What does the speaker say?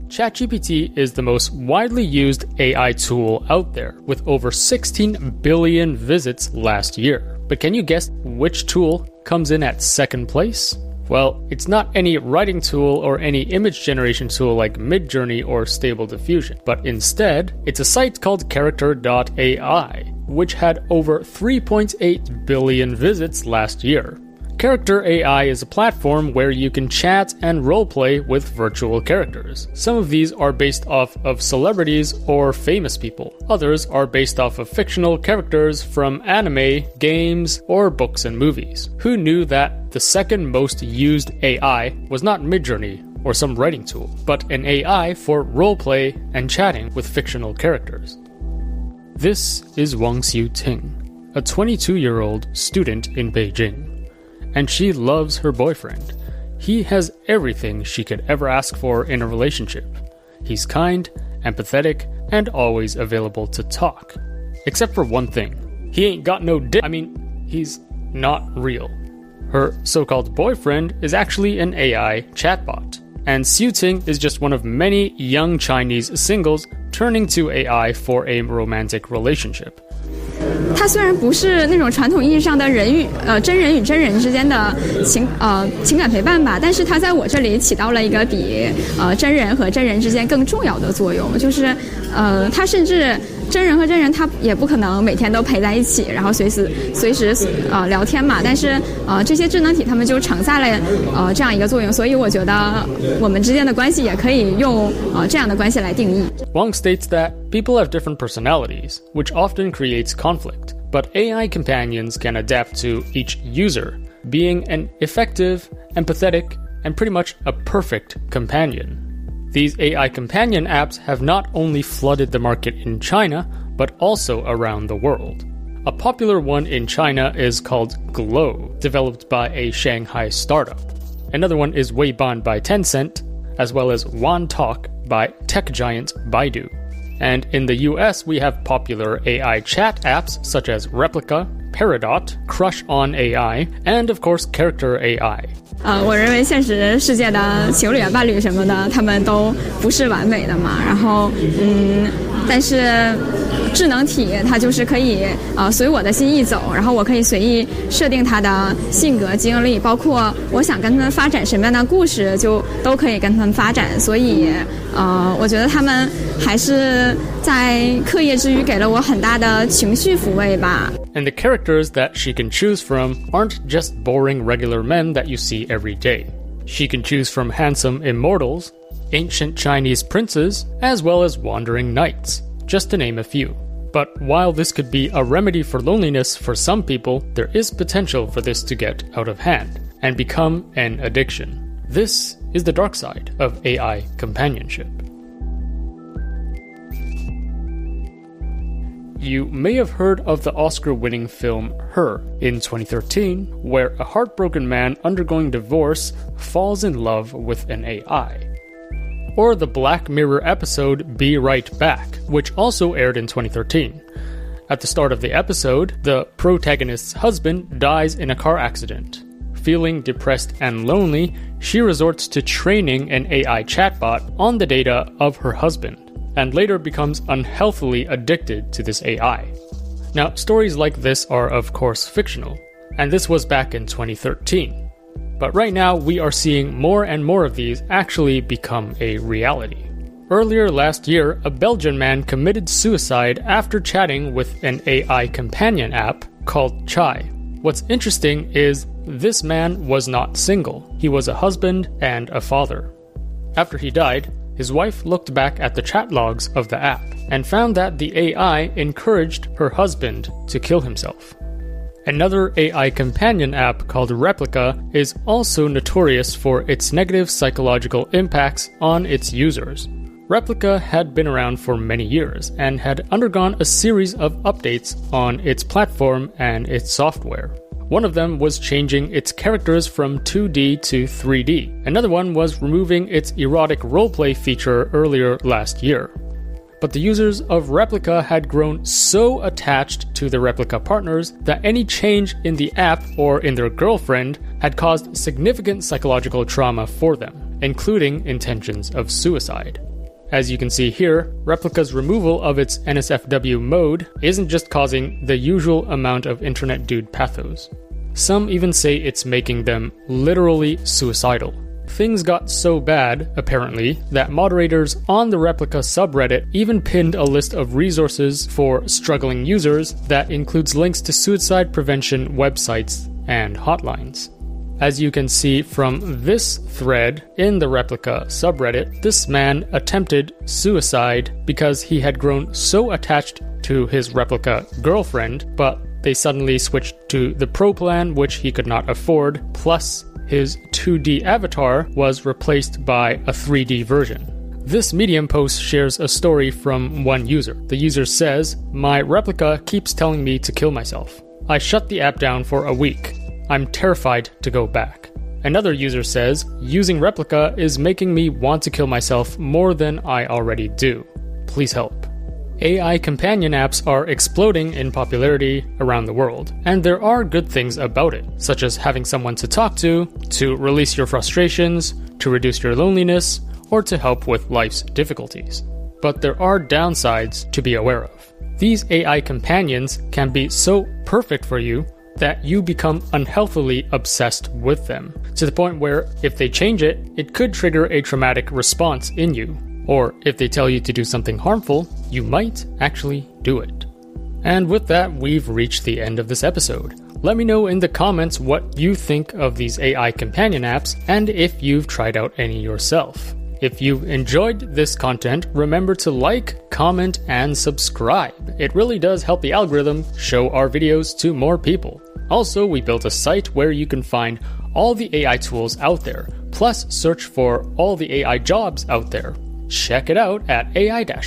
ChatGPT is the most widely used AI tool out there, with over 16 billion visits last year. But can you guess which tool comes in at second place? Well, it's not any writing tool or any image generation tool like Midjourney or Stable Diffusion, but instead, it's a site called Character.ai, which had over 3.8 billion visits last year. Character AI is a platform where you can chat and roleplay with virtual characters. Some of these are based off of celebrities or famous people. Others are based off of fictional characters from anime, games, or books and movies. Who knew that the second most used AI was not Midjourney or some writing tool, but an AI for roleplay and chatting with fictional characters? This is Wang Xiuting, a 22-year-old student in Beijing. And she loves her boyfriend. He has everything she could ever ask for in a relationship. He's kind, empathetic, and always available to talk. Except for one thing. He ain't got no dick. He's not real. Her so-called boyfriend is actually an AI chatbot. And Xiuting is just one of many young Chinese singles turning to AI for a romantic relationship. 它虽然不是那种传统意义上的真人与真人之间的情感陪伴吧，但是它在我这里起到了一个比真人和真人之间更重要的作用，就是它甚至真人和真人他也不可能每天都陪在一起，然后随时聊天嘛，但是这些智能体他们就承载了这样一个作用，所以我觉得我们之间的关系也可以用这样的关系来定义。 Wang states that people have different personalities, which often creates conflict, but AI companions can adapt to each user, being an effective, empathetic, and pretty much a perfect companion. These AI companion apps have not only flooded the market in China, but also around the world. A popular one in China is called Glow, developed by a Shanghai startup. Another one is Weiban by Tencent, as well as WanTalk by tech giant Baidu. And in the US, we have popular AI chat apps such as Replica, Peridot, Crush on AI, and of course Character AI. 我认为现实世界的情侣啊、伴侣什么的，他们都不是完美的嘛。然后，但是智能体它就是可以随我的心意走，然后我可以随意设定他的性格、经历，包括我想跟他们发展什么样的故事，就都可以跟他们发展。所以，我觉得他们还是在课业之余给了我很大的情绪抚慰吧。And the characters that she can choose from aren't just boring regular men that you see every day. She can choose from handsome immortals, ancient Chinese princes, as well as wandering knights, just to name a few. But while this could be a remedy for loneliness for some people, there is potential for this to get out of hand and become an addiction. This is the dark side of AI companionship. You may have heard of the Oscar-winning film Her in 2013, where a heartbroken man undergoing divorce falls in love with an AI. Or the Black Mirror episode Be Right Back, which also aired in 2013. At the start of the episode, the protagonist's husband dies in a car accident. Feeling depressed and lonely, she resorts to training an AI chatbot on the data of her husband, and later becomes unhealthily addicted to this AI. Now, stories like this are of course fictional, and this was back in 2013. But right now, we are seeing more and more of these actually become a reality. Earlier last year, a Belgian man committed suicide after chatting with an AI companion app called Chai. What's interesting is this man was not single. He was a husband and a father. After he died, his wife looked back at the chat logs of the app and found that the AI encouraged her husband to kill himself. Another AI companion app called Replica is also notorious for its negative psychological impacts on its users. Replica had been around for many years and had undergone a series of updates on its platform and its software. One of them was changing its characters from 2D to 3D. Another one was removing its erotic roleplay feature earlier last year. But the users of Replica had grown so attached to the Replica partners that any change in the app or in their girlfriend had caused significant psychological trauma for them, including intentions of suicide. As you can see here, Replica's removal of its NSFW mode isn't just causing the usual amount of internet dude pathos. Some even say it's making them literally suicidal. Things got so bad, apparently, that moderators on the Replica subreddit even pinned a list of resources for struggling users that includes links to suicide prevention websites and hotlines. As you can see from this thread in the Replica subreddit, this man attempted suicide because he had grown so attached to his Replica girlfriend, but they suddenly switched to the Pro plan, which he could not afford, plus his 2D avatar was replaced by a 3D version. This Medium post shares a story from one user. The user says, "My Replica keeps telling me to kill myself. I shut the app down for a week. I'm terrified to go back." Another user says, "Using Replica is making me want to kill myself more than I already do. Please help." AI companion apps are exploding in popularity around the world, and there are good things about it, such as having someone to talk to release your frustrations, to reduce your loneliness, or to help with life's difficulties. But there are downsides to be aware of. These AI companions can be so perfect for you that you become unhealthily obsessed with them, to the point where if they change it, it could trigger a traumatic response in you. Or if they tell you to do something harmful, you might actually do it. And with that, we've reached the end of this episode. Let me know in the comments what you think of these AI companion apps and if you've tried out any yourself. If you've enjoyed this content, remember to like, comment, and subscribe. It really does help the algorithm show our videos to more people. Also, we built a site where you can find all the AI tools out there, plus search for all the AI jobs out there. Check it out at ai-search.io.